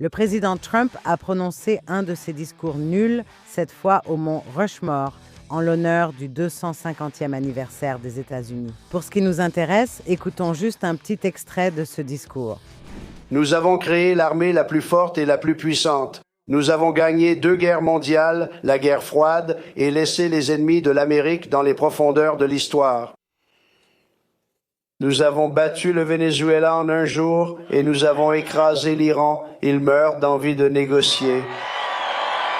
Le président Trump a prononcé un de ses discours nuls, cette fois au mont Rushmore, en l'honneur du 250e anniversaire des États-Unis. Pour ce qui nous intéresse, écoutons juste un petit extrait de ce discours. Nous avons créé l'armée la plus forte et la plus puissante. Nous avons gagné 2 guerres mondiales, la guerre froide, et laissé les ennemis de l'Amérique dans les profondeurs de l'histoire. Nous avons battu le Venezuela en un jour et nous avons écrasé l'Iran. Ils meurent d'envie de négocier.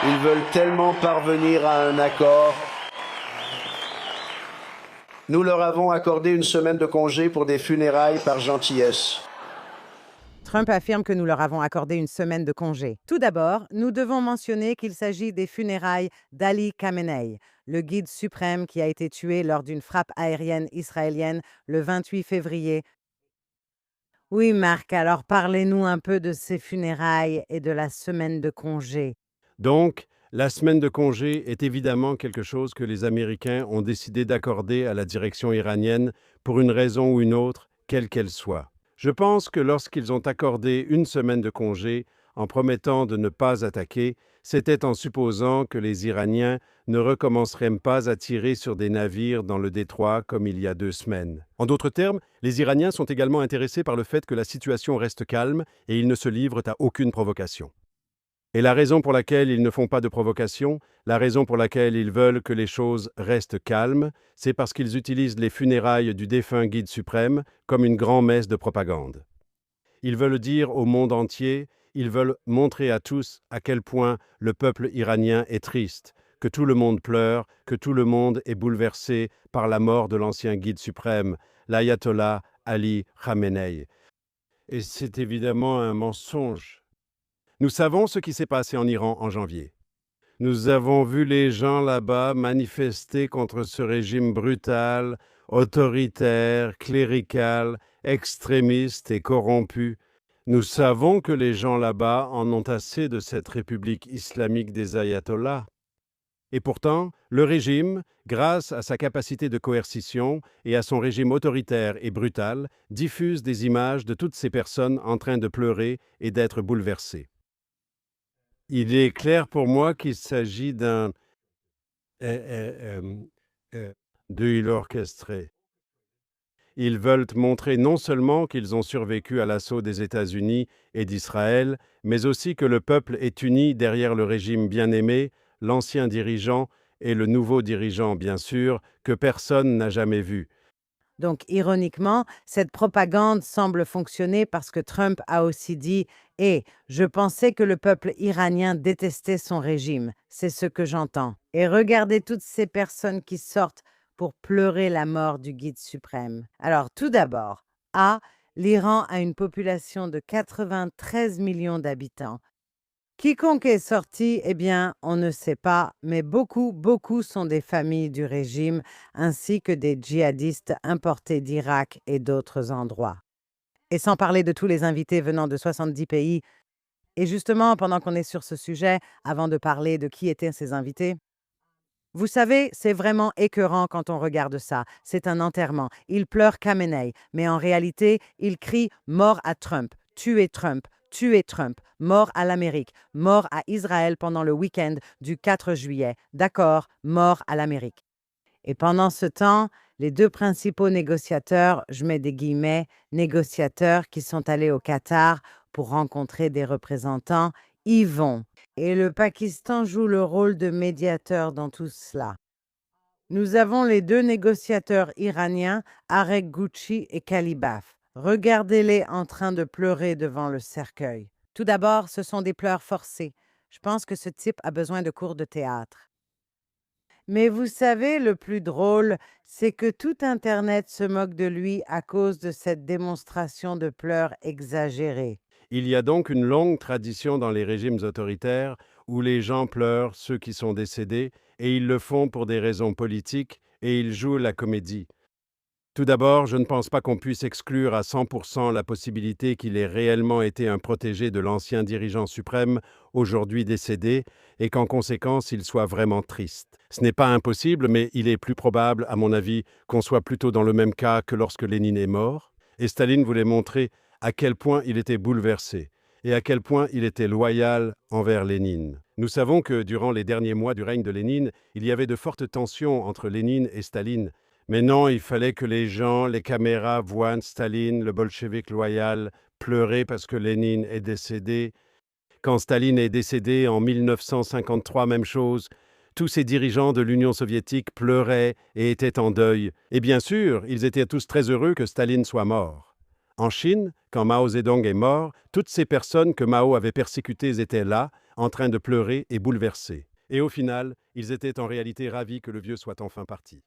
Ils veulent tellement parvenir à un accord. Nous leur avons accordé une semaine de congé pour des funérailles par gentillesse. Trump affirme que nous leur avons accordé une semaine de congé. Tout d'abord, nous devons mentionner qu'il s'agit des funérailles d'Ali Khamenei, le guide suprême qui a été tué lors d'une frappe aérienne israélienne le 28 février. Oui, Marc, alors parlez-nous un peu de ces funérailles et de la semaine de congé. Donc, la semaine de congé est évidemment quelque chose que les Américains ont décidé d'accorder à la direction iranienne pour une raison ou une autre, quelle qu'elle soit. Je pense que lorsqu'ils ont accordé une semaine de congé en promettant de ne pas attaquer, c'était en supposant que les Iraniens ne recommenceraient pas à tirer sur des navires dans le détroit comme il y a 2 semaines. En d'autres termes, les Iraniens sont également intéressés par le fait que la situation reste calme et ils ne se livrent à aucune provocation. Et la raison pour laquelle ils ne font pas de provocation, la raison pour laquelle ils veulent que les choses restent calmes, c'est parce qu'ils utilisent les funérailles du défunt guide suprême comme une grand-messe de propagande. Ils veulent dire au monde entier, ils veulent montrer à tous à quel point le peuple iranien est triste, que tout le monde pleure, que tout le monde est bouleversé par la mort de l'ancien guide suprême, l'ayatollah Ali Khamenei. Et c'est évidemment un mensonge. Nous savons ce qui s'est passé en Iran en janvier. Nous avons vu les gens là-bas manifester contre ce régime brutal, autoritaire, clérical, extrémiste et corrompu. Nous savons que les gens là-bas en ont assez de cette république islamique des ayatollahs. Et pourtant, le régime, grâce à sa capacité de coercition et à son régime autoritaire et brutal, diffuse des images de toutes ces personnes en train de pleurer et d'être bouleversées. Il est clair pour moi qu'il s'agit d'un deuil orchestré. Ils veulent montrer non seulement qu'ils ont survécu à l'assaut des États-Unis et d'Israël, mais aussi que le peuple est uni derrière le régime bien-aimé, l'ancien dirigeant et le nouveau dirigeant, bien sûr, que personne n'a jamais vu. Donc, ironiquement, cette propagande semble fonctionner parce que Trump a aussi dit « Et je pensais que le peuple iranien détestait son régime. C'est ce que j'entends. » Et regardez toutes ces personnes qui sortent pour pleurer la mort du guide suprême. Alors, tout d'abord, l'Iran a une population de 93 millions d'habitants. Quiconque est sorti, eh bien, on ne sait pas, mais beaucoup sont des familles du régime, ainsi que des djihadistes importés d'Irak et d'autres endroits. Et sans parler de tous les invités venant de 70 pays. Et justement, pendant qu'on est sur ce sujet, avant de parler de qui étaient ces invités, vous savez, c'est vraiment écœurant quand on regarde ça. C'est un enterrement. Il pleure Khamenei, mais en réalité, il crie « Mort à Trump, tuez Trump ». Tuer Trump, mort à l'Amérique, mort à Israël pendant le week-end du 4 juillet. D'accord, mort à l'Amérique. Et pendant ce temps, les 2 principaux négociateurs, je mets des guillemets, négociateurs qui sont allés au Qatar pour rencontrer des représentants, y vont. Et le Pakistan joue le rôle de médiateur dans tout cela. Nous avons les 2 négociateurs iraniens, Arek Gouchi et Kalibaf. Regardez-les en train de pleurer devant le cercueil. Tout d'abord, ce sont des pleurs forcés. Je pense que ce type a besoin de cours de théâtre. Mais vous savez, le plus drôle, c'est que tout Internet se moque de lui à cause de cette démonstration de pleurs exagérée. Il y a donc une longue tradition dans les régimes autoritaires où les gens pleurent ceux qui sont décédés et ils le font pour des raisons politiques et ils jouent la comédie. Tout d'abord, je ne pense pas qu'on puisse exclure à 100% la possibilité qu'il ait réellement été un protégé de l'ancien dirigeant suprême, aujourd'hui décédé, et qu'en conséquence, il soit vraiment triste. Ce n'est pas impossible, mais il est plus probable, à mon avis, qu'on soit plutôt dans le même cas que lorsque Lénine est mort, et Staline voulait montrer à quel point il était bouleversé. et à quel point il était loyal envers Lénine. Nous savons que durant les derniers mois du règne de Lénine, il y avait de fortes tensions entre Lénine et Staline. Mais non, il fallait que les gens, les caméras voient Staline, le bolchevique loyal, pleurer parce que Lénine est décédé. Quand Staline est décédé en 1953, même chose. Tous ces dirigeants de l'Union soviétique pleuraient et étaient en deuil. Et bien sûr, ils étaient tous très heureux que Staline soit mort. En Chine, quand Mao Zedong est mort, toutes ces personnes que Mao avait persécutées étaient là, en train de pleurer et bouleversées. Et au final, ils étaient en réalité ravis que le vieux soit enfin parti.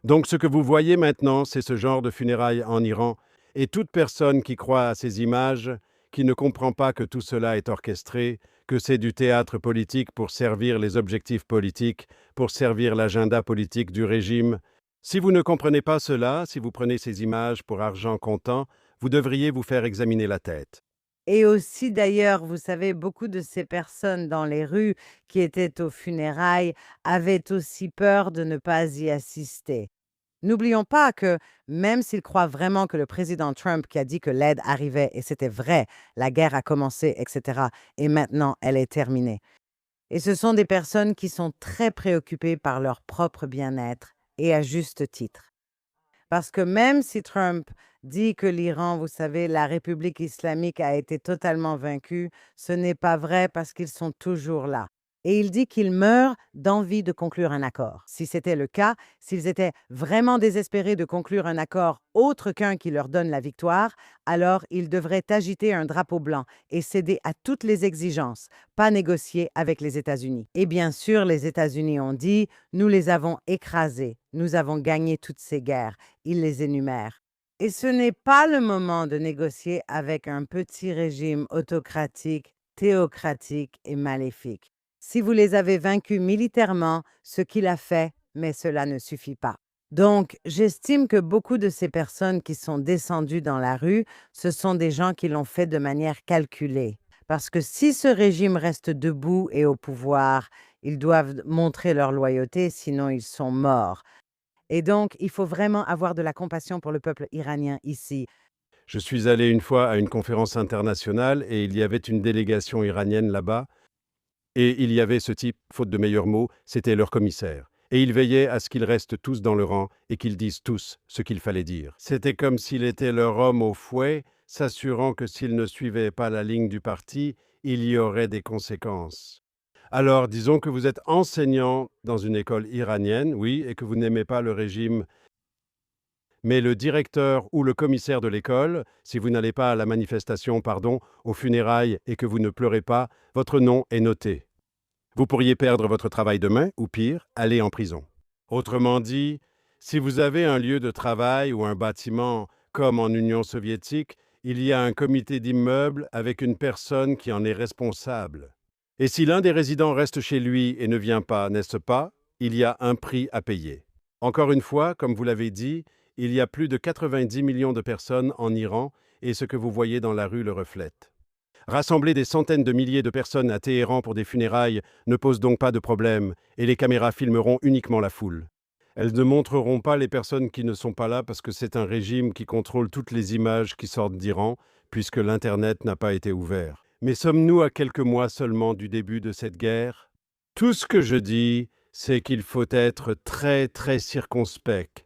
Donc ce que vous voyez maintenant, c'est ce genre de funérailles en Iran, et toute personne qui croit à ces images, qui ne comprend pas que tout cela est orchestré, que c'est du théâtre politique pour servir les objectifs politiques, pour servir l'agenda politique du régime. Si vous ne comprenez pas cela, si vous prenez ces images pour argent comptant, vous devriez vous faire examiner la tête. Et aussi d'ailleurs, vous savez, beaucoup de ces personnes dans les rues qui étaient aux funérailles avaient aussi peur de ne pas y assister. N'oublions pas que même s'ils croient vraiment que le président Trump qui a dit que l'aide arrivait, et c'était vrai, la guerre a commencé, etc., et maintenant elle est terminée. Et ce sont des personnes qui sont très préoccupées par leur propre bien-être, et à juste titre. Parce que même si Trump dit que l'Iran, vous savez, la République islamique a été totalement vaincue, ce n'est pas vrai parce qu'ils sont toujours là. Et il dit qu'ils meurent d'envie de conclure un accord. Si c'était le cas, s'ils étaient vraiment désespérés de conclure un accord autre qu'un qui leur donne la victoire, alors ils devraient agiter un drapeau blanc et céder à toutes les exigences, pas négocier avec les États-Unis. Et bien sûr, les États-Unis ont dit, nous les avons écrasés, nous avons gagné toutes ces guerres. Ils les énumèrent. Et ce n'est pas le moment de négocier avec un petit régime autocratique, théocratique et maléfique. Si vous les avez vaincus militairement, ce qu'il a fait, mais cela ne suffit pas. Donc, j'estime que beaucoup de ces personnes qui sont descendues dans la rue, ce sont des gens qui l'ont fait de manière calculée. Parce que si ce régime reste debout et au pouvoir, ils doivent montrer leur loyauté, sinon ils sont morts. Et donc, il faut vraiment avoir de la compassion pour le peuple iranien ici. Je suis allé une fois à une conférence internationale et il y avait une délégation iranienne là-bas. Et il y avait ce type, faute de meilleurs mots, c'était leur commissaire. Et il veillait à ce qu'ils restent tous dans le rang et qu'ils disent tous ce qu'il fallait dire. C'était comme s'il était leur homme au fouet, s'assurant que s'ils ne suivaient pas la ligne du parti, il y aurait des conséquences. Alors, disons que vous êtes enseignant dans une école iranienne, oui, et que vous n'aimez pas le régime, mais le directeur ou le commissaire de l'école, si vous n'allez pas à la manifestation, aux funérailles et que vous ne pleurez pas, votre nom est noté. Vous pourriez perdre votre travail demain, ou pire, aller en prison. Autrement dit, si vous avez un lieu de travail ou un bâtiment comme en Union soviétique, il y a un comité d'immeuble avec une personne qui en est responsable. Et si l'un des résidents reste chez lui et ne vient pas, n'est-ce pas, il y a un prix à payer. Encore une fois, comme vous l'avez dit, il y a plus de 90 millions de personnes en Iran et ce que vous voyez dans la rue le reflète. Rassembler des centaines de milliers de personnes à Téhéran pour des funérailles ne pose donc pas de problème, et les caméras filmeront uniquement la foule. Elles ne montreront pas les personnes qui ne sont pas là parce que c'est un régime qui contrôle toutes les images qui sortent d'Iran, puisque l'Internet n'a pas été ouvert. Mais sommes-nous à quelques mois seulement du début de cette guerre? Tout ce que je dis, c'est qu'il faut être très très circonspect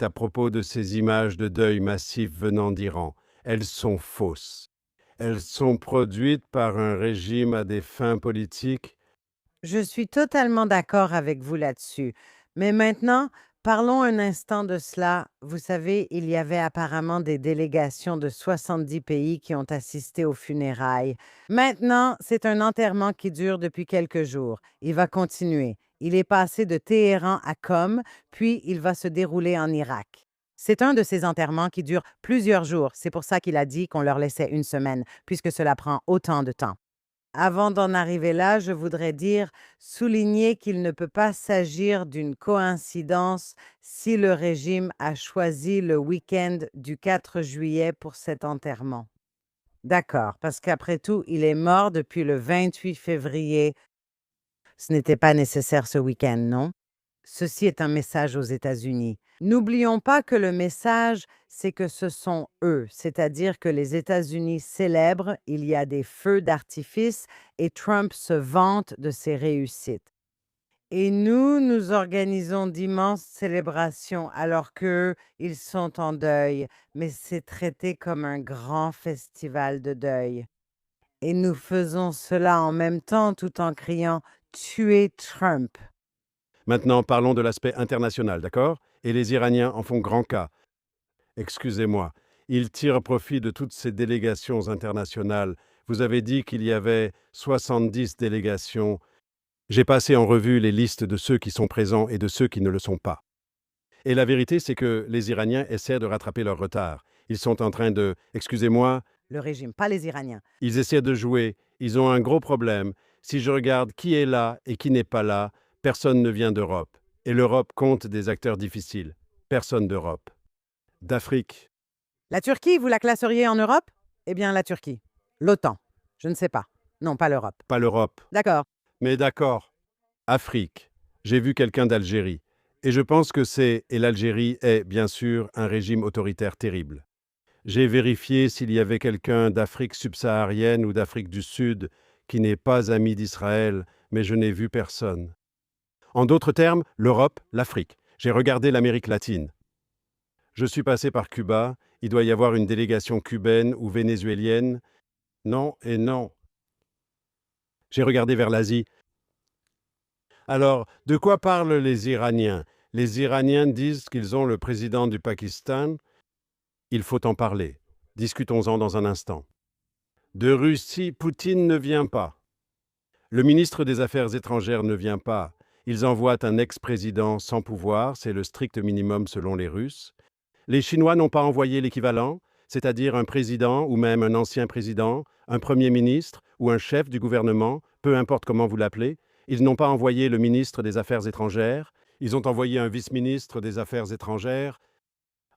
à propos de ces images de deuil massif venant d'Iran. Elles sont fausses. Elles sont produites par un régime à des fins politiques. Je suis totalement d'accord avec vous là-dessus. Mais maintenant, parlons un instant de cela. Vous savez, il y avait apparemment des délégations de 70 pays qui ont assisté aux funérailles. Maintenant, c'est un enterrement qui dure depuis quelques jours. Il va continuer. Il est passé de Téhéran à Qom, puis il va se dérouler en Irak. C'est un de ces enterrements qui dure plusieurs jours. C'est pour ça qu'il a dit qu'on leur laissait une semaine, puisque cela prend autant de temps. Avant d'en arriver là, je voudrais souligner qu'il ne peut pas s'agir d'une coïncidence si le régime a choisi le week-end du 4 juillet pour cet enterrement. D'accord, parce qu'après tout, il est mort depuis le 28 février. Ce n'était pas nécessaire ce week-end, non? Ceci est un message aux États-Unis. N'oublions pas que le message, c'est que ce sont eux, c'est-à-dire que les États-Unis célèbrent, il y a des feux d'artifice et Trump se vante de ses réussites. Et nous organisons d'immenses célébrations alors qu'eux, ils sont en deuil, mais c'est traité comme un grand festival de deuil. Et nous faisons cela en même temps tout en criant «Tuez Trump». Maintenant, parlons de l'aspect international, d'accord? Et les Iraniens en font grand cas. Excusez-moi. Ils tirent profit de toutes ces délégations internationales. Vous avez dit qu'il y avait 70 délégations. J'ai passé en revue les listes de ceux qui sont présents et de ceux qui ne le sont pas. Et la vérité, c'est que les Iraniens essaient de rattraper leur retard. Ils sont en train de, excusez-moi, Le régime, pas les Iraniens. ils essaient de jouer. Ils ont un gros problème. Si je regarde qui est là et qui n'est pas là, personne ne vient d'Europe. Et l'Europe compte des acteurs difficiles. Personne d'Europe. D'Afrique. La Turquie, vous la classeriez en Europe? Eh bien, la Turquie. L'OTAN. Je ne sais pas. Non, pas l'Europe. Pas l'Europe. D'accord. Mais d'accord. Afrique. J'ai vu quelqu'un d'Algérie. Et je pense que et l'Algérie est, bien sûr, un régime autoritaire terrible. J'ai vérifié s'il y avait quelqu'un d'Afrique subsaharienne ou d'Afrique du Sud qui n'est pas ami d'Israël, mais je n'ai vu personne. En d'autres termes, l'Europe, l'Afrique. J'ai regardé l'Amérique latine. Je suis passé par Cuba, il doit y avoir une délégation cubaine ou vénézuélienne. Non et non. J'ai regardé vers l'Asie. Alors, de quoi parlent les Iraniens? Les Iraniens disent qu'ils ont le président du Pakistan. Il faut en parler. Discutons-en dans un instant. De Russie, Poutine ne vient pas. Le ministre des Affaires étrangères ne vient pas. Ils envoient un ex-président sans pouvoir, c'est le strict minimum selon les Russes. Les Chinois n'ont pas envoyé l'équivalent, c'est-à-dire un président ou même un ancien président, un premier ministre ou un chef du gouvernement, peu importe comment vous l'appelez. Ils n'ont pas envoyé le ministre des Affaires étrangères, ils ont envoyé un vice-ministre des Affaires étrangères.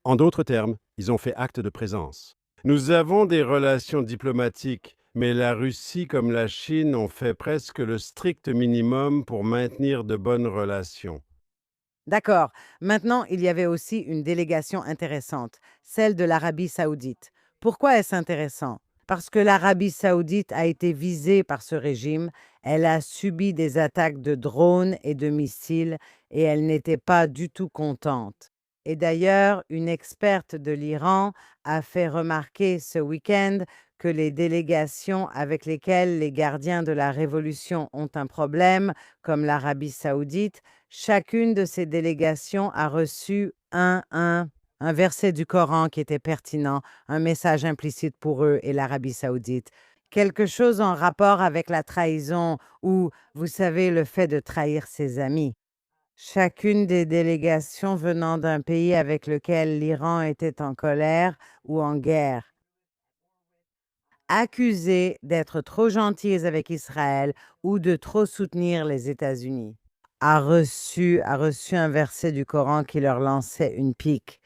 En d'autres termes, ils ont fait acte de présence. Nous avons des relations diplomatiques, mais la Russie comme la Chine ont fait presque le strict minimum pour maintenir de bonnes relations. D'accord. Maintenant, il y avait aussi une délégation intéressante, celle de l'Arabie saoudite. Pourquoi est-ce intéressant? Parce que l'Arabie saoudite a été visée par ce régime, elle a subi des attaques de drones et de missiles et elle n'était pas du tout contente. Et d'ailleurs, une experte de l'Iran a fait remarquer ce week-end que les délégations avec lesquelles les gardiens de la révolution ont un problème, comme l'Arabie saoudite, chacune de ces délégations a reçu un verset du Coran qui était pertinent, un message implicite pour eux et l'Arabie saoudite. Quelque chose en rapport avec la trahison ou, vous savez, le fait de trahir ses amis. Chacune des délégations venant d'un pays avec lequel l'Iran était en colère ou en guerre, accusées d'être trop gentilles avec Israël ou de trop soutenir les États-Unis, a reçu un verset du Coran qui leur lançait une pique.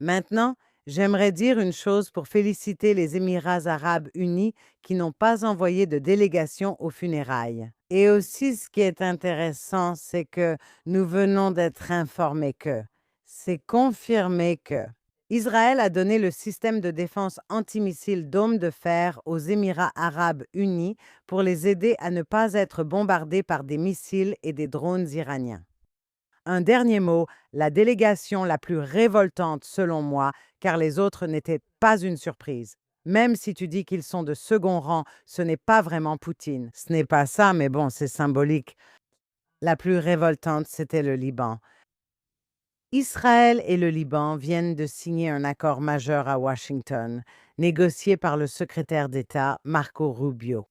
Maintenant, j'aimerais dire une chose pour féliciter les Émirats arabes unis qui n'ont pas envoyé de délégation aux funérailles. Et aussi, ce qui est intéressant, c'est que nous venons d'être informés que c'est confirmé que Israël a donné le système de défense antimissile Dôme de fer aux Émirats arabes unis pour les aider à ne pas être bombardés par des missiles et des drones iraniens. Un dernier mot, la délégation la plus révoltante selon moi, car les autres n'étaient pas une surprise. Même si tu dis qu'ils sont de second rang, ce n'est pas vraiment Poutine. Ce n'est pas ça, mais bon, c'est symbolique. La plus révoltante, c'était le Liban. Israël et le Liban viennent de signer un accord majeur à Washington, négocié par le secrétaire d'État Marco Rubio.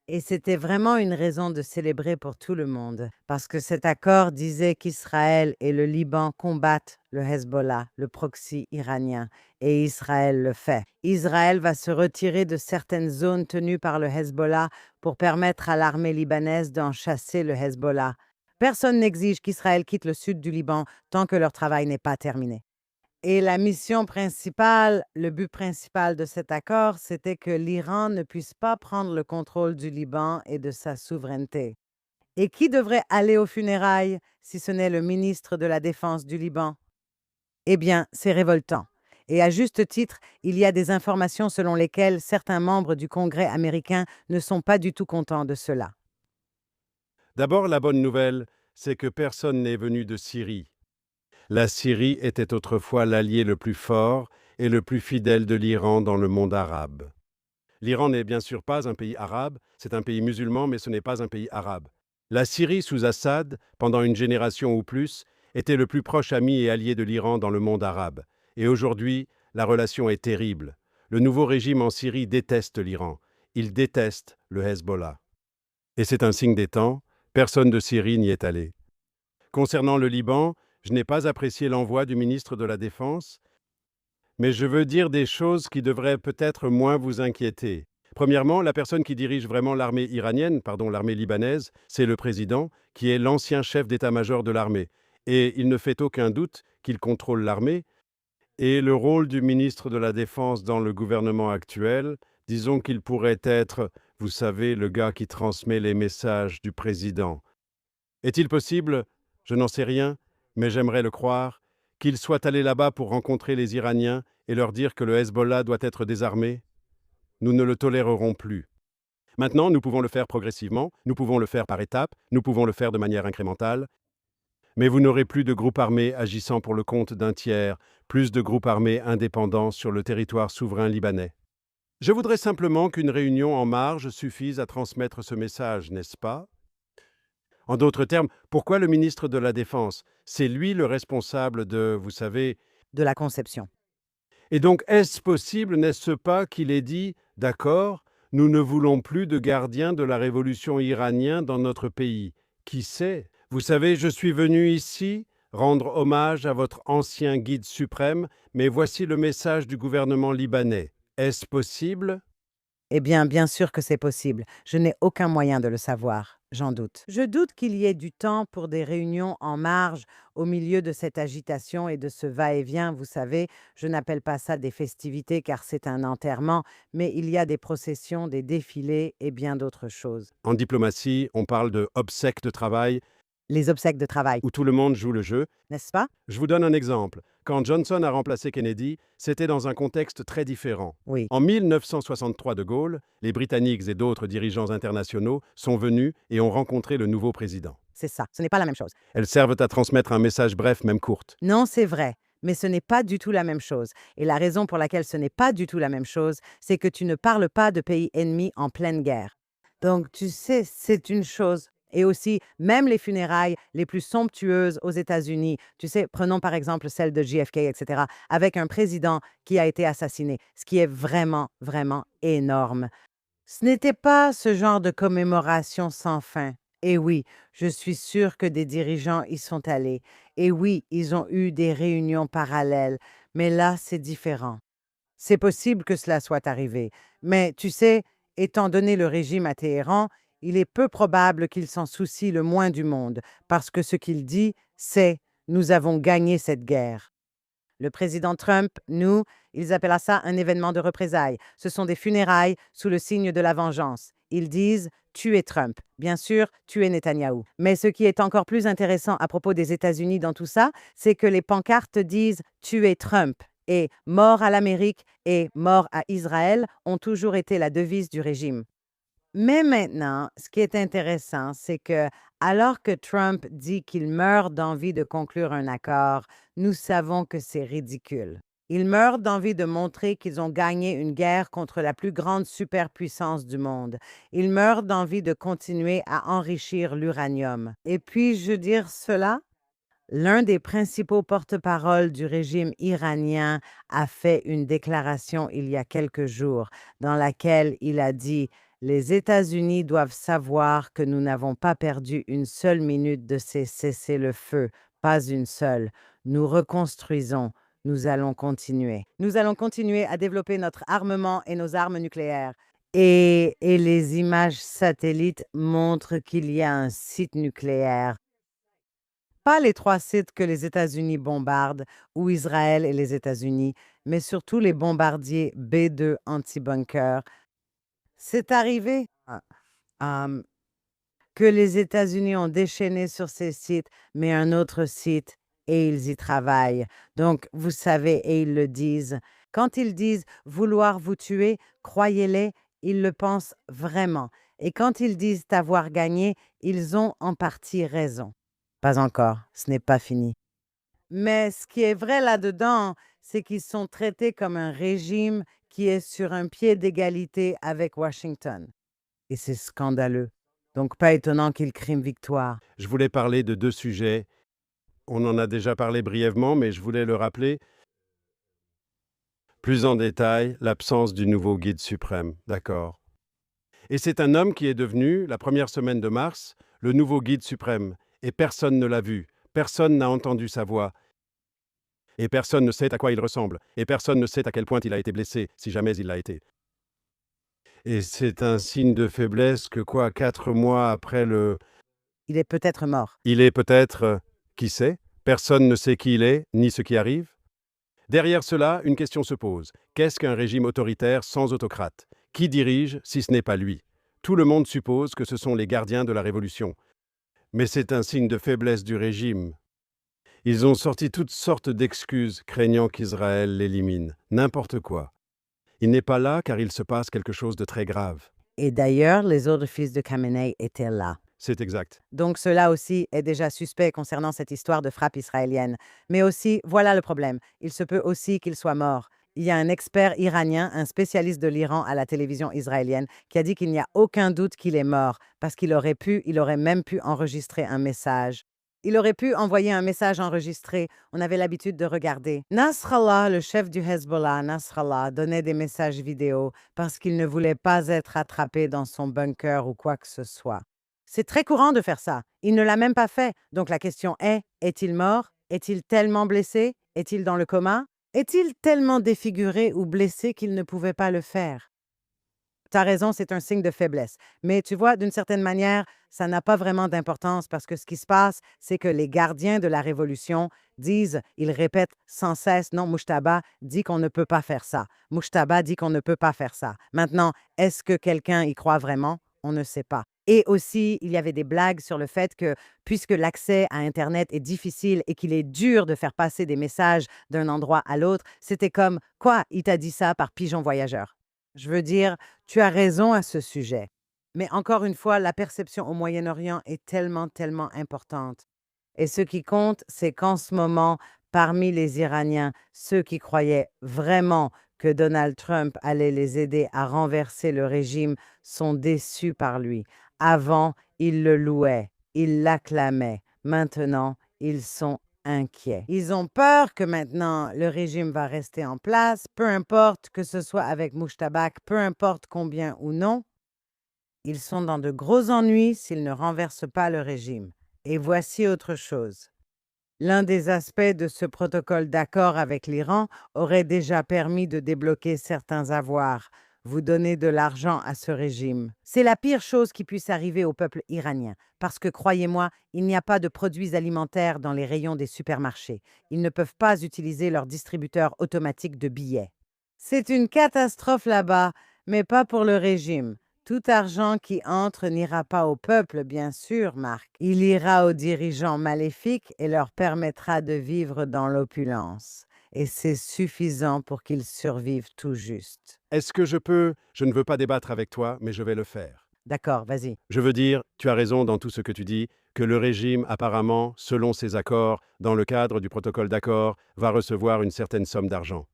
Et c'était vraiment une raison de célébrer pour tout le monde, parce que cet accord disait qu'Israël et le Liban combattent le Hezbollah, le proxy iranien, et Israël le fait. Israël va se retirer de certaines zones tenues par le Hezbollah pour permettre à l'armée libanaise d'en chasser le Hezbollah. Personne n'exige qu'Israël quitte le sud du Liban tant que leur travail n'est pas terminé. Et la mission principale, le but principal de cet accord, c'était que l'Iran ne puisse pas prendre le contrôle du Liban et de sa souveraineté. Et qui devrait aller aux funérailles si ce n'est le ministre de la Défense du Liban? Eh bien, c'est révoltant. Et à juste titre, il y a des informations selon lesquelles certains membres du Congrès américain ne sont pas du tout contents de cela. D'abord, la bonne nouvelle, c'est que personne n'est venu de Syrie. La Syrie était autrefois l'allié le plus fort et le plus fidèle de l'Iran dans le monde arabe. L'Iran n'est bien sûr pas un pays arabe, c'est un pays musulman, mais ce n'est pas un pays arabe. La Syrie sous Assad, pendant une génération ou plus, était le plus proche ami et allié de l'Iran dans le monde arabe. Et aujourd'hui, la relation est terrible. Le nouveau régime en Syrie déteste l'Iran. Il déteste le Hezbollah. Et c'est un signe des temps, personne de Syrie n'y est allé. Concernant le Liban, je n'ai pas apprécié l'envoi du ministre de la Défense, mais je veux dire des choses qui devraient peut-être moins vous inquiéter. Premièrement, la personne qui dirige vraiment l'armée iranienne, l'armée libanaise, c'est le président, qui est l'ancien chef d'état-major de l'armée. Et il ne fait aucun doute qu'il contrôle l'armée. Et le rôle du ministre de la Défense dans le gouvernement actuel, disons qu'il pourrait être, vous savez, le gars qui transmet les messages du président. Est-il possible, je n'en sais rien, mais j'aimerais le croire, qu'il soit allé là-bas pour rencontrer les Iraniens et leur dire que le Hezbollah doit être désarmé? Nous ne le tolérerons plus. Maintenant, nous pouvons le faire progressivement, nous pouvons le faire par étapes, nous pouvons le faire de manière incrémentale, mais vous n'aurez plus de groupes armés agissant pour le compte d'un tiers, plus de groupes armés indépendants sur le territoire souverain libanais. Je voudrais simplement qu'une réunion en marge suffise à transmettre ce message, n'est-ce pas? En d'autres termes, pourquoi le ministre de la Défense? C'est lui le responsable de, vous savez. De la conception. Et donc, est-ce possible, n'est-ce pas, qu'il ait dit, d'accord, nous ne voulons plus de gardiens de la révolution iranienne dans notre pays? Qui sait? Vous savez, je suis venu ici rendre hommage à votre ancien guide suprême, mais voici le message du gouvernement libanais. Est-ce possible? Eh bien, bien sûr que c'est possible. Je n'ai aucun moyen de le savoir. J'en doute. Je doute qu'il y ait du temps pour des réunions en marge au milieu de cette agitation et de ce va-et-vient. Vous savez, je n'appelle pas ça des festivités car c'est un enterrement, mais il y a des processions, des défilés et bien d'autres choses. En diplomatie, on parle de obsèques de travail Les obsèques de travail, où tout le monde joue le jeu. n'est-ce pas? Je vous donne un exemple. Quand Johnson a remplacé Kennedy, c'était dans un contexte très différent. Oui, En 1963 de Gaulle, les Britanniques et d'autres dirigeants internationaux sont venus et ont rencontré le nouveau président. c'est ça. Ce n'est pas la même chose. Elles servent à transmettre un message bref, même courte. Non, c'est vrai, mais ce n'est pas du tout la même chose. Et la raison pour laquelle ce n'est pas du tout la même chose, c'est que tu ne parles pas de pays ennemis en pleine guerre. Donc, tu sais, c'est une chose. Et aussi, même les funérailles les plus somptueuses aux États-Unis, tu sais, prenons par exemple celle de JFK, etc., avec un président qui a été assassiné, ce qui est vraiment, vraiment énorme. Ce n'était pas ce genre de commémoration sans fin. Et oui, je suis sûre que des dirigeants y sont allés. Et oui, ils ont eu des réunions parallèles. Mais là, c'est différent. C'est possible que cela soit arrivé. Mais tu sais, étant donné le régime à Téhéran, il est peu probable qu'il s'en soucie le moins du monde, parce que ce qu'il dit, c'est «Nous avons gagné cette guerre». Le président Trump, nous, ils appellent ça un événement de représailles. Ce sont des funérailles sous le signe de la vengeance. Ils disent tuer Trump. Bien sûr, tuer Netanyahou. Mais ce qui est encore plus intéressant à propos des États-Unis dans tout ça, c'est que les pancartes disent tuer Trump et mort à l'Amérique et mort à Israël ont toujours été la devise du régime. Mais maintenant, ce qui est intéressant, c'est que alors que Trump dit qu'il meurt d'envie de conclure un accord, nous savons que c'est ridicule. Ils meurent d'envie de montrer qu'ils ont gagné une guerre contre la plus grande superpuissance du monde. Ils meurent d'envie de continuer à enrichir l'uranium. Et puis-je dire cela? L'un des principaux porte-parole du régime iranien a fait une déclaration il y a quelques jours dans laquelle il a dit les États-Unis doivent savoir que nous n'avons pas perdu une seule minute de ces cessez-le-feu, pas une seule. Nous reconstruisons, nous allons continuer. Nous allons continuer à développer notre armement et nos armes nucléaires. Et les images satellites montrent qu'il y a un site nucléaire. Pas les 3 sites que les États-Unis bombardent, ou Israël et les États-Unis, mais surtout les bombardiers B-2 anti-bunker. C'est arrivé. Hem, que les États-Unis ont déchaîné sur ces sites, mais un autre site, et ils y travaillent. Donc, vous savez, et ils le disent. Quand ils disent vouloir vous tuer, croyez-les, ils le pensent vraiment. Et quand ils disent avoir gagné, ils ont en partie raison. Pas encore, ce n'est pas fini. Mais ce qui est vrai là-dedans, c'est qu'ils sont traités comme un régime qui est sur un pied d'égalité avec Washington. Et c'est scandaleux. Donc, pas étonnant qu'ils crient victoire. Je voulais parler de deux sujets. On en a déjà parlé brièvement, mais je voulais le rappeler plus en détail, l'absence du nouveau guide suprême. D'accord. Et c'est un homme qui est devenu, la première semaine de mars, le nouveau guide suprême. Et personne ne l'a vu. Personne n'a entendu sa voix. Et personne ne sait à quoi il ressemble. Et personne ne sait à quel point il a été blessé, si jamais il l'a été. Et c'est un signe de faiblesse que 4 mois après Il est peut-être mort. il est peut-être, qui sait? Personne ne sait qui il est, ni ce qui arrive. Derrière cela, une question se pose. Qu'est-ce qu'un régime autoritaire sans autocrate? Qui dirige si ce n'est pas lui? Tout le monde suppose que ce sont les gardiens de la révolution. Mais c'est un signe de faiblesse du régime. Ils ont sorti toutes sortes d'excuses, craignant qu'Israël l'élimine. N'importe quoi. Il n'est pas là car il se passe quelque chose de très grave. Et d'ailleurs, les autres fils de Khamenei étaient là. C'est exact. Donc cela aussi est déjà suspect concernant cette histoire de frappe israélienne. Mais aussi, voilà le problème. Il se peut aussi qu'il soit mort. Il y a un expert iranien, un spécialiste de l'Iran à la télévision israélienne, qui a dit qu'il n'y a aucun doute qu'il est mort, parce qu'il aurait même pu enregistrer un message. Il aurait pu envoyer un message enregistré. On avait l'habitude de regarder. Nasrallah, le chef du Hezbollah, Nasrallah, donnait des messages vidéo parce qu'il ne voulait pas être attrapé dans son bunker ou quoi que ce soit. C'est très courant de faire ça. Il ne l'a même pas fait. Donc la question est-il mort? Est-il tellement blessé? Est-il dans le coma? Est-il tellement défiguré ou blessé qu'il ne pouvait pas le faire? Tu as raison, c'est un signe de faiblesse. Mais tu vois, d'une certaine manière, ça n'a pas vraiment d'importance parce que ce qui se passe, c'est que les gardiens de la révolution disent, ils répètent sans cesse, non, Mouchtaba dit qu'on ne peut pas faire ça. Mouchtaba dit qu'on ne peut pas faire ça. Maintenant, est-ce que quelqu'un y croit vraiment? On ne sait pas. Et aussi, il y avait des blagues sur le fait que, puisque l'accès à Internet est difficile et qu'il est dur de faire passer des messages d'un endroit à l'autre, c'était comme, quoi, il t'a dit ça par pigeon voyageur? Je veux dire, tu as raison à ce sujet. Mais encore une fois, la perception au Moyen-Orient est tellement, tellement importante. Et ce qui compte, c'est qu'en ce moment, parmi les Iraniens, ceux qui croyaient vraiment que Donald Trump allait les aider à renverser le régime sont déçus par lui. Avant, ils le louaient, ils l'acclamaient. Maintenant, ils sont inquiets. Ils ont peur que maintenant le régime va rester en place, peu importe que ce soit avec Mouchtabak, peu importe combien ou non. Ils sont dans de gros ennuis s'ils ne renversent pas le régime. Et voici autre chose. L'un des aspects de ce protocole d'accord avec l'Iran aurait déjà permis de débloquer certains avoirs, vous donner de l'argent à ce régime. C'est la pire chose qui puisse arriver au peuple iranien, parce que croyez-moi, il n'y a pas de produits alimentaires dans les rayons des supermarchés. Ils ne peuvent pas utiliser leur distributeur automatique de billets. C'est une catastrophe là-bas, mais pas pour le régime. Tout argent qui entre n'ira pas au peuple, bien sûr, Marc. Il ira aux dirigeants maléfiques et leur permettra de vivre dans l'opulence. Et c'est suffisant pour qu'ils survivent tout juste. Est-ce que je ne veux pas débattre avec toi, mais je vais le faire. D'accord, vas-y. Je veux dire, tu as raison dans tout ce que tu dis, que le régime, apparemment, selon ses accords, dans le cadre du protocole d'accord, va recevoir une certaine somme d'argent.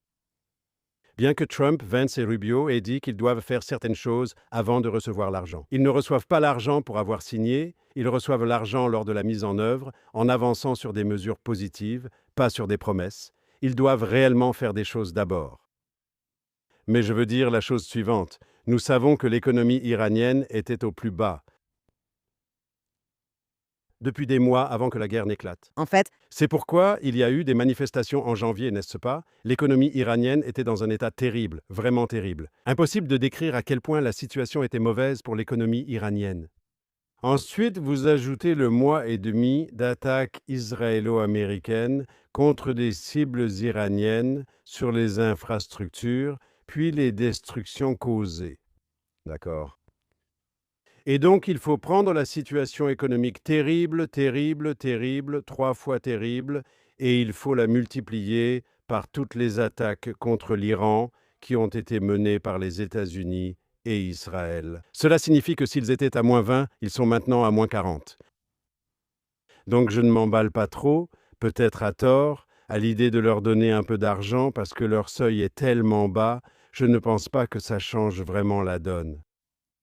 Bien que Trump, Vance et Rubio aient dit qu'ils doivent faire certaines choses avant de recevoir l'argent. Ils ne reçoivent pas l'argent pour avoir signé, ils reçoivent l'argent lors de la mise en œuvre, en avançant sur des mesures positives, pas sur des promesses. Ils doivent réellement faire des choses d'abord. Mais je veux dire la chose suivante. Nous savons que l'économie iranienne était au plus bas depuis des mois avant que la guerre n'éclate. En fait, C'est pourquoi il y a eu des manifestations en janvier, n'est-ce pas? L'économie iranienne était dans un état terrible, vraiment terrible. Impossible de décrire à quel point la situation était mauvaise pour l'économie iranienne. Ensuite, vous ajoutez le mois et demi d'attaques israélo-américaines contre des cibles iraniennes sur les infrastructures, puis les destructions causées. D'accord. Et donc, il faut prendre la situation économique terrible, terrible, terrible, 3 fois terrible, et il faut la multiplier par toutes les attaques contre l'Iran qui ont été menées par les États-Unis et Israël. Cela signifie que s'ils étaient à -20, ils sont maintenant à -40. Donc je ne m'emballe pas trop, peut-être à tort, à l'idée de leur donner un peu d'argent parce que leur seuil est tellement bas, je ne pense pas que ça change vraiment la donne.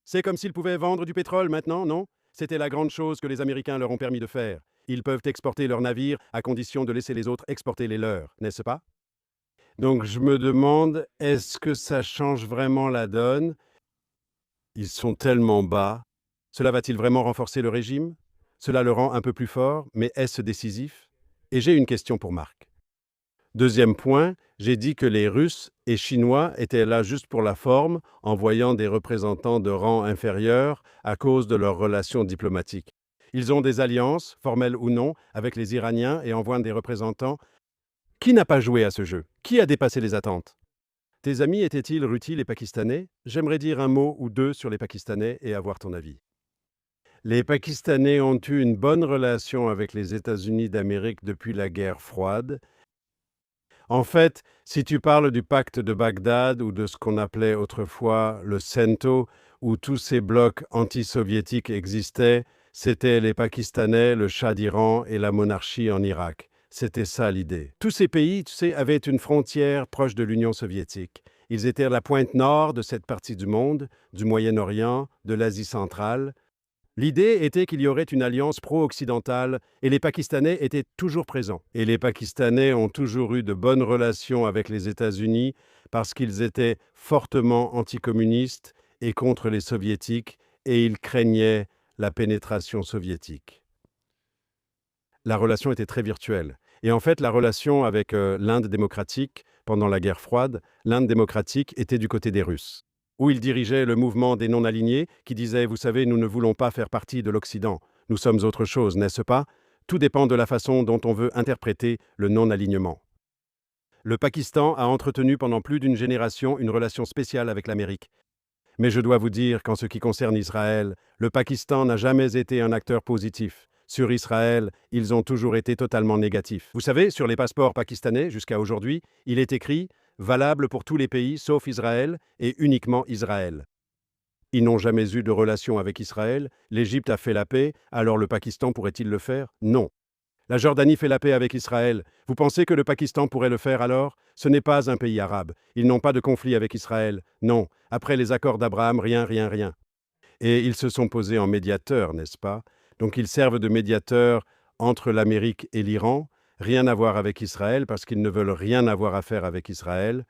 C'est comme s'ils pouvaient vendre du pétrole maintenant, non? C'était la grande chose que les Américains leur ont permis de faire. Ils peuvent exporter leurs navires à condition de laisser les autres exporter les leurs, n'est-ce pas? Donc je me demande, est-ce que ça change vraiment la donne? Ils sont tellement bas. Cela va-t-il vraiment renforcer le régime? Cela le rend un peu plus fort, mais est-ce décisif? Et j'ai une question pour Marc. Deuxième point, j'ai dit que les Russes et Chinois étaient là juste pour la forme, envoyant des représentants de rang inférieur à cause de leurs relations diplomatiques. Ils ont des alliances, formelles ou non, avec les Iraniens et envoient des représentants. Qui n'a pas joué à ce jeu? Qui a dépassé les attentes? Tes amis étaient-ils rutiles et pakistanais? J'aimerais dire un mot ou deux sur les Pakistanais et avoir ton avis. Les Pakistanais ont eu une bonne relation avec les États-Unis d'Amérique depuis la guerre froide. En fait, si tu parles du pacte de Bagdad ou de ce qu'on appelait autrefois le CENTO, où tous ces blocs anti-soviétiques existaient, c'était les Pakistanais, le Shah d'Iran et la monarchie en Irak. C'était ça l'idée. Tous ces pays, tu sais, avaient une frontière proche de l'Union soviétique. Ils étaient à la pointe nord de cette partie du monde, du Moyen-Orient, de l'Asie centrale. L'idée était qu'il y aurait une alliance pro-occidentale et les Pakistanais étaient toujours présents. Et les Pakistanais ont toujours eu de bonnes relations avec les États-Unis parce qu'ils étaient fortement anticommunistes et contre les soviétiques et ils craignaient la pénétration soviétique. La relation était très virtuelle. Et en fait, la relation avec l'Inde démocratique, pendant la guerre froide, l'Inde démocratique était du côté des Russes, où ils dirigeaient le mouvement des non-alignés, qui disait, vous savez, nous ne voulons pas faire partie de l'Occident, nous sommes autre chose, n'est-ce pas? Tout dépend de la façon dont on veut interpréter le non-alignement. Le Pakistan a entretenu pendant plus d'une génération une relation spéciale avec l'Amérique. Mais je dois vous dire qu'en ce qui concerne Israël, le Pakistan n'a jamais été un acteur positif. Sur Israël, ils ont toujours été totalement négatifs. Vous savez, sur les passeports pakistanais, jusqu'à aujourd'hui, il est écrit « valable pour tous les pays sauf Israël et uniquement Israël ». Ils n'ont jamais eu de relation avec Israël, l'Égypte a fait la paix, alors le Pakistan pourrait-il le faire? Non. La Jordanie fait la paix avec Israël. Vous pensez que le Pakistan pourrait le faire alors? Ce n'est pas un pays arabe. Ils n'ont pas de conflit avec Israël. Non. Après les accords d'Abraham, rien, rien, rien. Et ils se sont posés en médiateurs, n'est-ce pas? Donc ils servent de médiateurs entre l'Amérique et l'Iran. Rien à voir avec Israël parce qu'ils ne veulent rien avoir à faire avec Israël.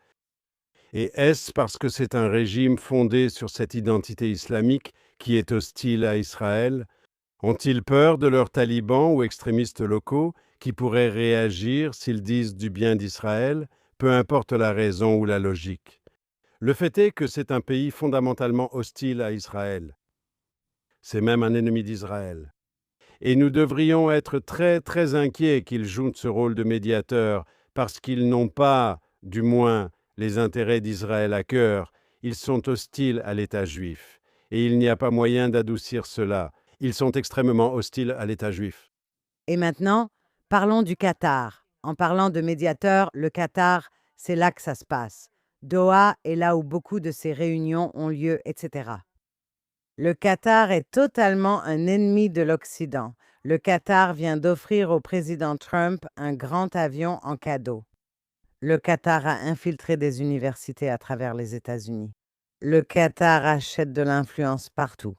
Et est-ce parce que c'est un régime fondé sur cette identité islamique qui est hostile à Israël? Ont-ils peur de leurs talibans ou extrémistes locaux qui pourraient réagir s'ils disent du bien d'Israël, peu importe la raison ou la logique? Le fait est que c'est un pays fondamentalement hostile à Israël. C'est même un ennemi d'Israël. Et nous devrions être très très inquiets qu'ils jouent ce rôle de médiateur parce qu'ils n'ont pas, du moins, les intérêts d'Israël à cœur. Ils sont hostiles à l'État juif. Et il n'y a pas moyen d'adoucir cela. Ils sont extrêmement hostiles à l'État juif. Et maintenant, parlons du Qatar. En parlant de médiateur, le Qatar, c'est là que ça se passe. Doha est là où beaucoup de ces réunions ont lieu, etc. Le Qatar est totalement un ennemi de l'Occident. Le Qatar vient d'offrir au président Trump un grand avion en cadeau. Le Qatar a infiltré des universités à travers les États-Unis. Le Qatar achète de l'influence partout.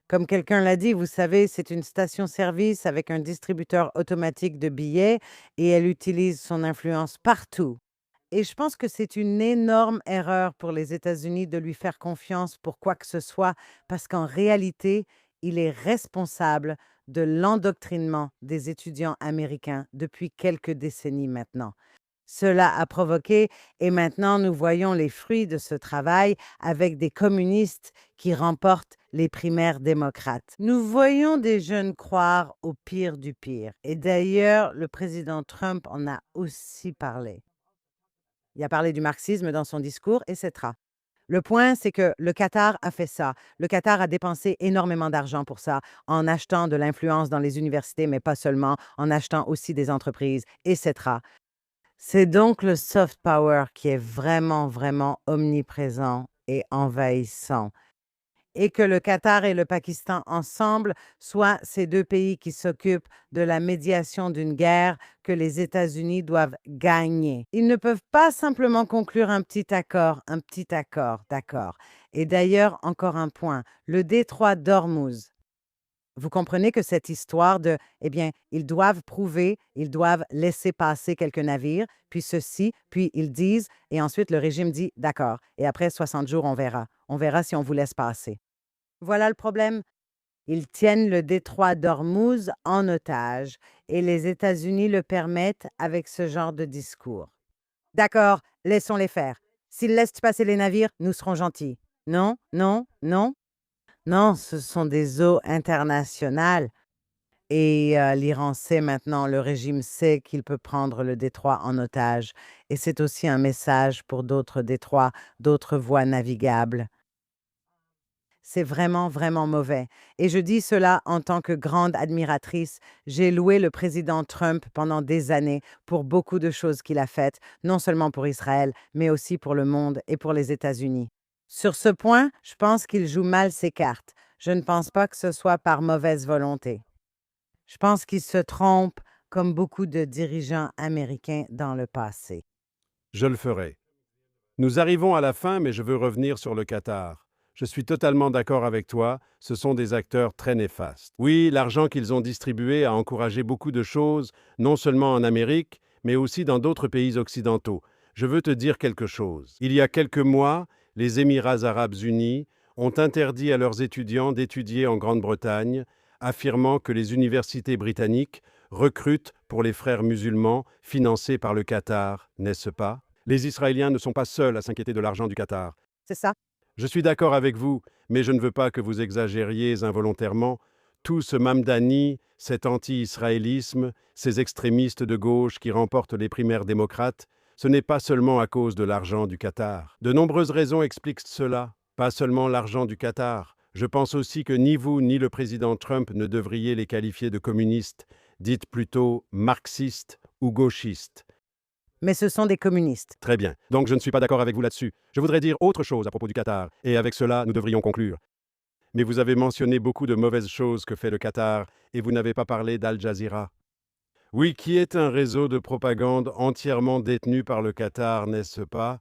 Comme quelqu'un l'a dit, vous savez, c'est une station-service avec un distributeur automatique de billets et elle utilise son influence partout. Et je pense que c'est une énorme erreur pour les États-Unis de lui faire confiance pour quoi que ce soit, parce qu'en réalité, il est responsable de l'endoctrinement des étudiants américains depuis quelques décennies maintenant. Cela a provoqué, et maintenant nous voyons les fruits de ce travail avec des communistes qui remportent les primaires démocrates. Nous voyons des jeunes croire au pire du pire. Et d'ailleurs, le président Trump en a aussi parlé. Il a parlé du marxisme dans son discours, etc. Le point, c'est que le Qatar a fait ça. Le Qatar a dépensé énormément d'argent pour ça, en achetant de l'influence dans les universités, mais pas seulement, en achetant aussi des entreprises, etc. C'est donc le soft power qui est vraiment, vraiment omniprésent et envahissant. Et que le Qatar et le Pakistan ensemble soient ces deux pays qui s'occupent de la médiation d'une guerre que les États-Unis doivent gagner. Ils ne peuvent pas simplement conclure un petit accord, d'accord. Et d'ailleurs, encore un point, le détroit d'Ormuz. Vous comprenez que cette histoire de, eh bien, ils doivent prouver, ils doivent laisser passer quelques navires, puis ceci, puis ils disent, et ensuite le régime dit, d'accord, et après 60 jours, on verra. On verra si on vous laisse passer. Voilà le problème. Ils tiennent le détroit d'Ormuz en otage et les États-Unis le permettent avec ce genre de discours. D'accord, laissons-les faire. S'ils laissent passer les navires, nous serons gentils. Non, non, non, non, ce sont des eaux internationales. Et l'Iran sait maintenant, le régime sait qu'il peut prendre le détroit en otage. Et c'est aussi un message pour d'autres détroits, d'autres voies navigables. C'est vraiment, vraiment mauvais. Et je dis cela en tant que grande admiratrice. J'ai loué le président Trump pendant des années pour beaucoup de choses qu'il a faites, non seulement pour Israël, mais aussi pour le monde et pour les États-Unis. Sur ce point, je pense qu'il joue mal ses cartes. Je ne pense pas que ce soit par mauvaise volonté. Je pense qu'il se trompe comme beaucoup de dirigeants américains dans le passé. Je le ferai. Nous arrivons à la fin, mais je veux revenir sur le Qatar. Je suis totalement d'accord avec toi, ce sont des acteurs très néfastes. Oui, l'argent qu'ils ont distribué a encouragé beaucoup de choses, non seulement en Amérique, mais aussi dans d'autres pays occidentaux. Je veux te dire quelque chose. Il y a quelques mois, les Émirats arabes unis ont interdit à leurs étudiants d'étudier en Grande-Bretagne, affirmant que les universités britanniques recrutent pour les frères musulmans financés par le Qatar, n'est-ce pas? Les Israéliens ne sont pas seuls à s'inquiéter de l'argent du Qatar. C'est ça? Je suis d'accord avec vous, mais je ne veux pas que vous exagériez involontairement. Tout ce Mamdani, cet anti-israélisme, ces extrémistes de gauche qui remportent les primaires démocrates, ce n'est pas seulement à cause de l'argent du Qatar. De nombreuses raisons expliquent cela. Pas seulement l'argent du Qatar. Je pense aussi que ni vous ni le président Trump ne devriez les qualifier de communistes, dites plutôt marxistes ou gauchistes. Mais ce sont des communistes. Très bien. Donc je ne suis pas d'accord avec vous là-dessus. Je voudrais dire autre chose à propos du Qatar, et avec cela, nous devrions conclure. Mais vous avez mentionné beaucoup de mauvaises choses que fait le Qatar, et vous n'avez pas parlé d'Al Jazeera. Oui, qui est un réseau de propagande entièrement détenu par le Qatar, n'est-ce pas?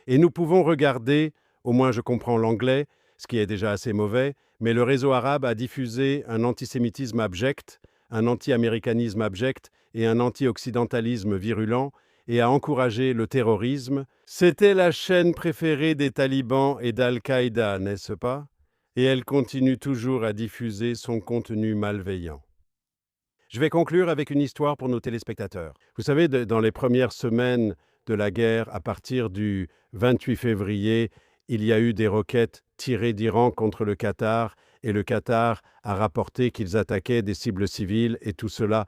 Et nous pouvons regarder, au moins je comprends l'anglais, ce qui est déjà assez mauvais, mais le réseau arabe a diffusé un antisémitisme abject, un anti-américanisme abject et un anti-occidentalisme virulent, et a encouragé le terrorisme. C'était la chaîne préférée des talibans et d'Al-Qaïda, n'est-ce pas? Et elle continue toujours à diffuser son contenu malveillant. Je vais conclure avec une histoire pour nos téléspectateurs. Vous savez, dans les premières semaines de la guerre, à partir du 28 février, il y a eu des roquettes tirées d'Iran contre le Qatar, et le Qatar a rapporté qu'ils attaquaient des cibles civiles et tout cela.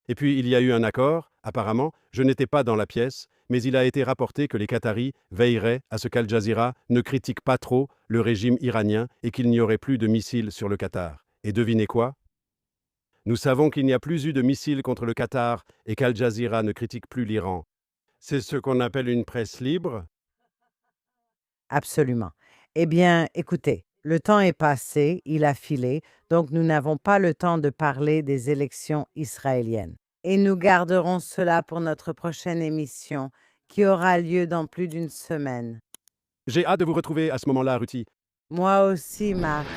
Et puis il y a eu un accord, apparemment, je n'étais pas dans la pièce, mais il a été rapporté que les Qataris veilleraient à ce qu'Al Jazeera ne critique pas trop le régime iranien et qu'il n'y aurait plus de missiles sur le Qatar. Et devinez quoi? Nous savons qu'il n'y a plus eu de missiles contre le Qatar et qu'Al Jazeera ne critique plus l'Iran. C'est ce qu'on appelle une presse libre? Absolument. Eh bien, écoutez, le temps est passé, il a filé, donc nous n'avons pas le temps de parler des élections israéliennes. Et nous garderons cela pour notre prochaine émission, qui aura lieu dans plus d'une semaine. J'ai hâte de vous retrouver à ce moment-là, Ruthie. Moi aussi, Marc.